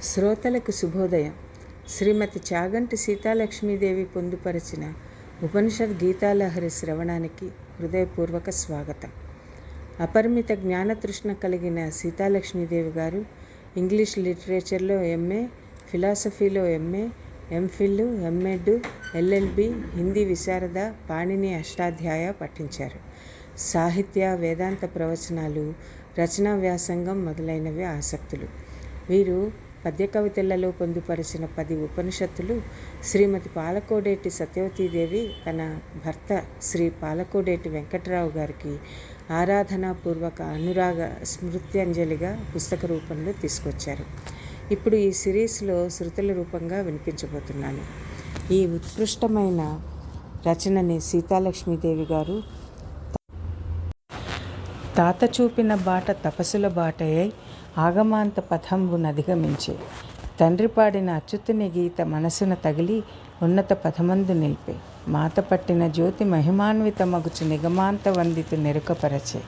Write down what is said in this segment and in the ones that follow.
శ్రోతలకు శుభోదయం. శ్రీమతి చాగంటి సీతాలక్ష్మీదేవి పొందుపరిచిన ఉపనిషద్ గీతాలహరి శ్రవణానికి హృదయపూర్వక స్వాగతం. అపరిమిత జ్ఞానతృష్ణ కలిగిన సీతాలక్ష్మీదేవి గారు ఇంగ్లీష్ లిటరేచర్లో ఎంఏ, ఫిలాసఫీలో MA, MPhil, MEd, LLB, Hindi Visharada, Panini Ashtadhyaya పఠించారు. సాహిత్య, వేదాంత ప్రవచనాలు, రచనా వ్యాసంగం మొదలైనవి ఆసక్తులు. వీరు పద్య కవితలలో పొందుపరిచిన 10 ఉపనిషత్తులు శ్రీమతి పాలకోడేటి సత్యవతీదేవి తన భర్త శ్రీ పాలకోడేటి వెంకట్రావు గారికి ఆరాధనాపూర్వక అనురాగ స్మృత్యంజలిగా పుస్తక రూపంలో తీసుకొచ్చారు. ఇప్పుడు ఈ సిరీస్లో శృతుల రూపంగా వినిపించబోతున్నాను. ఈ ఉత్కృష్టమైన రచనని సీతాలక్ష్మీదేవి గారు తాత చూపిన బాట తపస్సుల బాటయై ఆగమాంత పథంబు నధిగమించే, తండ్రి పాడిన అచ్యుతుని గీత మనసున తగిలి ఉన్నత పథమందు నిలిపే, మాత పట్టిన జ్యోతి మహిమాన్విత మగుచు నిగమాంత వందితు నెరుకపరచే,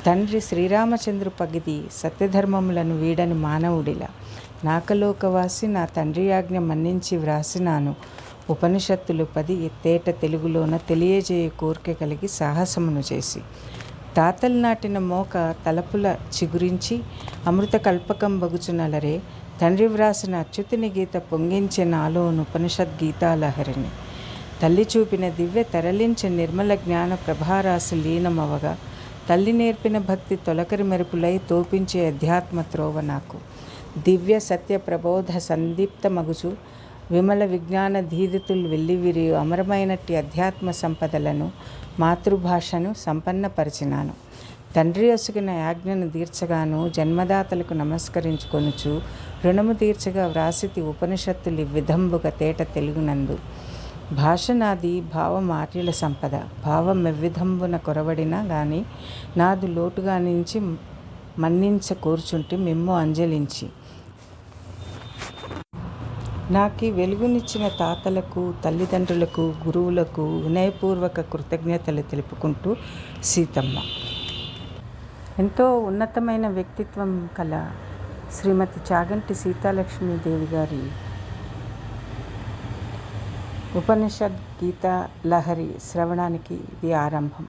తండ్రి శ్రీరామచంద్రు పగిది సత్యధర్మములను వీడని మానవుడిలా, నాకలోకవాసి నా తండ్రి ఆజ్ఞ మన్నించి వ్రాసినాను ఉపనిషత్తులు 10 తేట తెలుగులోన తెలియజేయ కోరిక కలిగి సాహసమును చేసి, తాతలు నాటిన మోక తలపుల చిగురించి అమృత కల్పకం బగుచునలరే, తండ్రి వ్రాసిన అచ్యుతుని గీత పొంగించే నాలోను ఉపనిషద్ గీతాలహరిని, తల్లి చూపిన దివ్య తరలించే నిర్మల జ్ఞాన ప్రభారాశి లీనమవగా, తల్లి నేర్పిన భక్తి తొలకరి మెరుపులై తోపించే అధ్యాత్మ త్రోవ నాకు, దివ్య సత్య ప్రబోధ సందీప్త మగుచు విమల విజ్ఞాన ధీదితులు వెల్లివిరియు అమరమైనట్టి అధ్యాత్మ సంపదలను మాతృభాషను సంపన్నపరిచినాను, తండ్రి అసుగిన యాజ్ఞను తీర్చగాను జన్మదాతలకు నమస్కరించుకొనుచు రుణము తీర్చగా వ్రాసితి ఉపనిషత్తులు విధంబుగా తేట తెలుగునందు, భాష నాది భావం ఆర్యుల సంపద, భావం ఎవ్విధంబున కొరవడినా గాని నాదు లోటుగా నుంచి మన్నించ కూర్చుంటి మిమ్ము అంజలించి, నాకి వెలుగునిచ్చిన తాతలకు, తల్లిదండ్రులకు, గురువులకు వినయపూర్వక కృతజ్ఞతలు తెలుపుకుంటూ సీతమ్మ. ఎంతో ఉన్నతమైన వ్యక్తిత్వం కల శ్రీమతి చాగంటి సీతాలక్ష్మీదేవి గారి ఉపనిషద్ గీతా లహరి శ్రవణానికి ఇది ఆరంభం.